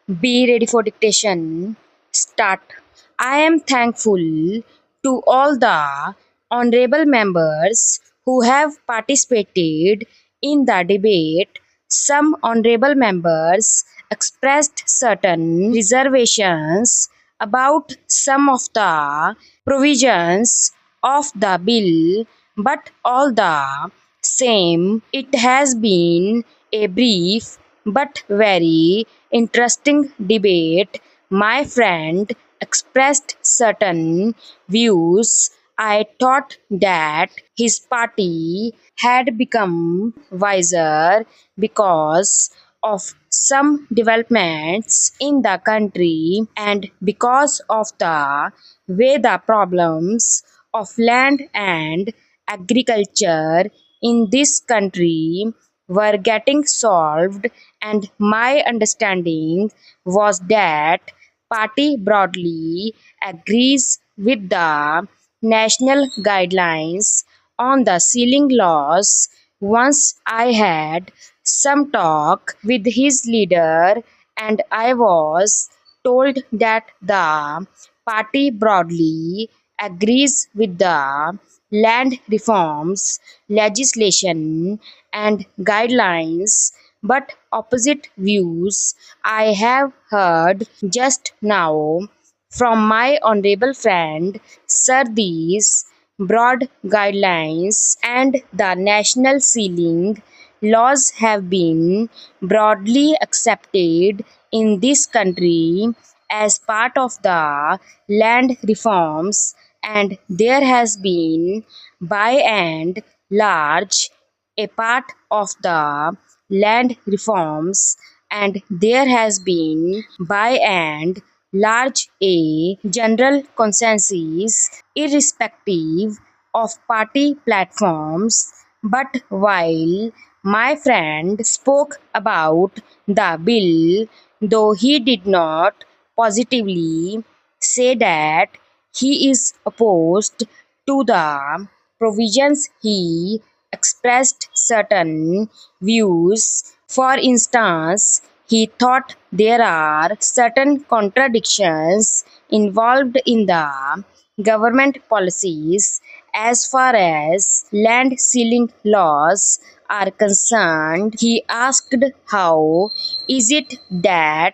Be ready for dictation. Start. I am thankful to all the honorable members who have participated in the debate. Some honorable members expressed certain reservations about some of the provisions of the bill, but all the same, it has been a brief but very interesting debate. My friend expressed certain views. I thought that his party had become wiser because of some developments in the country and because of the way the problems of land and agriculture in this country were getting solved, and my understanding was that party broadly agrees with the national guidelines on the ceiling laws. Once I had some talk with his leader, and I was told that the party broadly agrees with the land reforms legislation and guidelines, but opposite views I have heard just now from my honorable friend Sir. These broad guidelines and the national ceiling laws have been broadly accepted in this country as part of the land reforms, and there has been by and large a part of the land reforms, and there has been by and large a general consensus irrespective of party platforms. But while my friend spoke about the bill, though he did not positively say that he is opposed to the provisions, he expressed certain views. For instance, he thought there are certain contradictions involved in the government policies as far as land ceiling laws are concerned. He asked, how is it that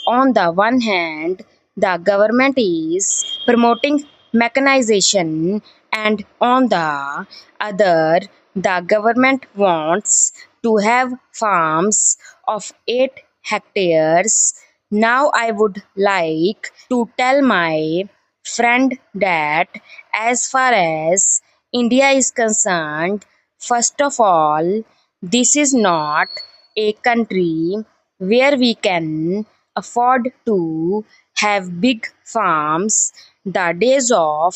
on the one hand the government is promoting mechanization, and on the other the government wants to have farms of 8 hectares? Now I would like to tell my friend that as far as India is concerned, first of all, this is not a country where we can afford to have big farms. The days of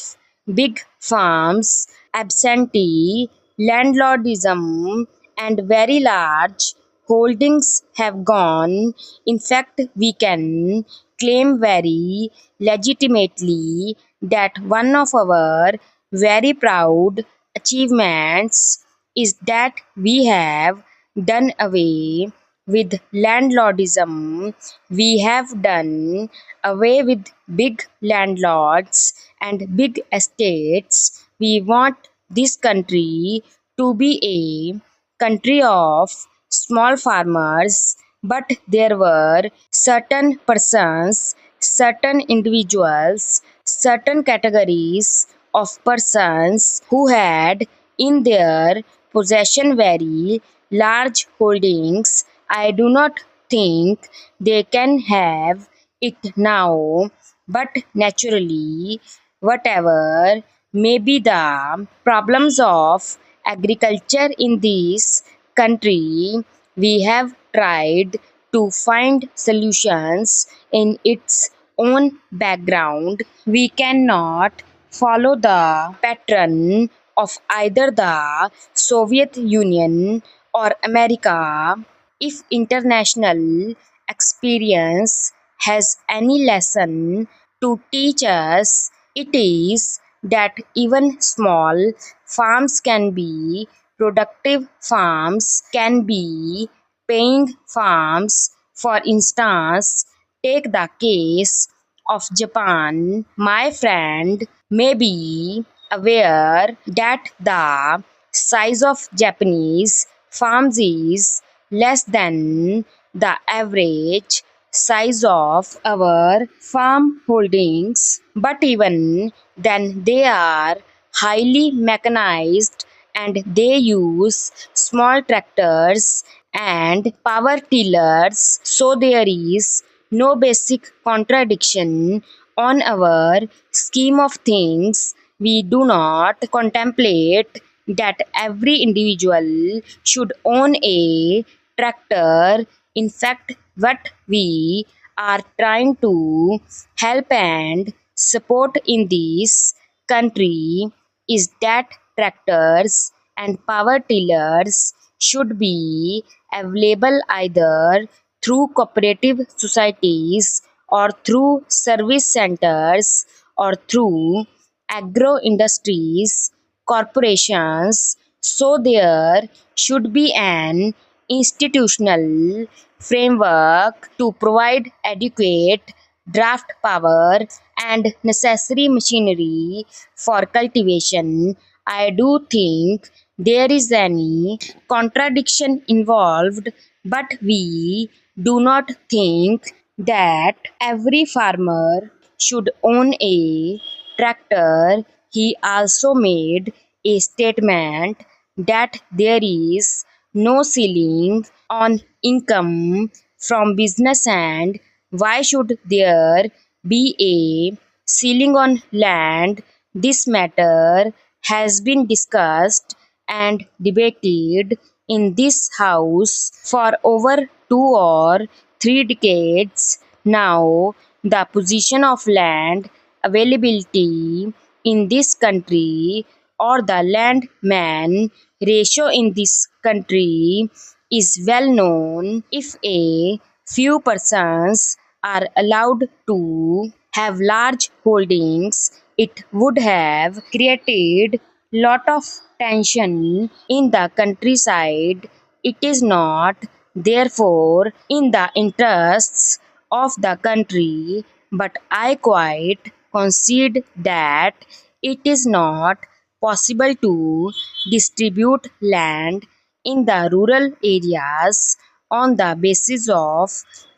big farms, absentee landlordism, and very large holdings have gone. In fact, we can claim very legitimately that one of our very proud achievements is that we have done away with landlordism. We have done away with big landlords and big estates. We want this country to be a country of small farmers, but there were certain persons, certain individuals, certain categories of persons who had in their possession very large holdings. I do not think they can have it now, but naturally, whatever may be the problems of agriculture in this country, we have tried to find solutions in its own background. We cannot follow the pattern of either the Soviet Union or America. If international experience has any lesson to teach us, it is that even small farms can be productive farms, can be paying farms. For instance, Take the case of Japan. My friend may be aware that the size of Japanese farms is less than the average size of our farm holdings, but even then they are highly mechanized and they use small tractors and power tillers, so there is no basic contradiction on our scheme of things. We do not contemplate that every individual should own a tractor. In fact, what we are trying to help and support in this country is that tractors and power tillers should be available either through cooperative societies or through service centers or through agro industries corporations. So there should be an institutional framework to provide adequate draft power and necessary machinery for cultivation. I do think there is any contradiction involved, but we do not think that every farmer should own a tractor. He also made a statement that there is no ceiling on income from business, and why should there be a ceiling on land? This matter has been discussed and debated in this house for over 2 or 3 decades now. The position of land availability in this country, or the land man ratio in this country, is well known. If a few persons are allowed to have large holdings, it would have created lot of tension in the countryside. It is not therefore in the interests of the country, but I quite concede that it is not possible to distribute land in the rural areas on the basis of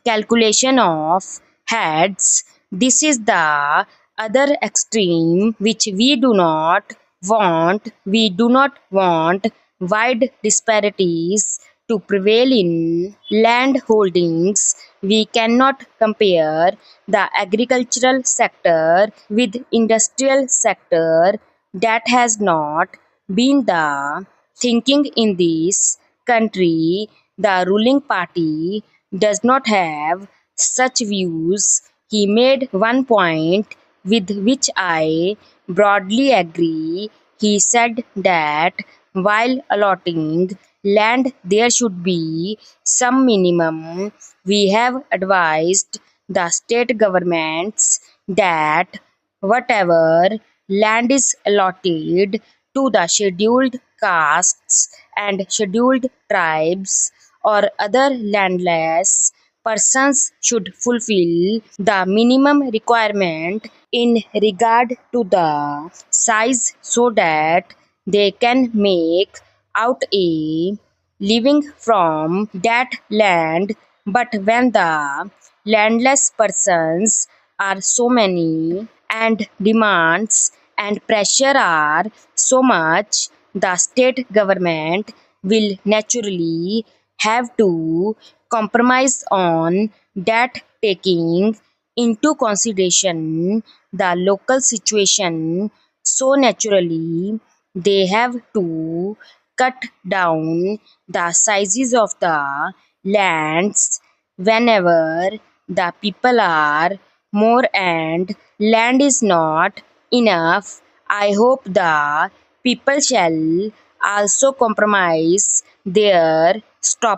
calculation of heads. This is the other extreme which we do not want. We do not want wide disparities to prevail in land holdings. We cannot compare the agricultural sector with industrial sector. That has not been the thinking in this country. The ruling party does not have such views. He made one point with which I broadly agree. He said that while allotting land, there should be some minimum. We have advised the state governments that whatever land is allotted to the scheduled castes and scheduled tribes or other landless persons should fulfill the minimum requirement in regard to the size, so that they can make out a living from that land. But when the landless persons are so many and demands and pressure are so much, the state government will naturally have to compromise on that, taking into consideration the local situation. So naturally they have to cut down the sizes of the lands whenever the people are more and land is not enough. I hope the people shall also compromise their stop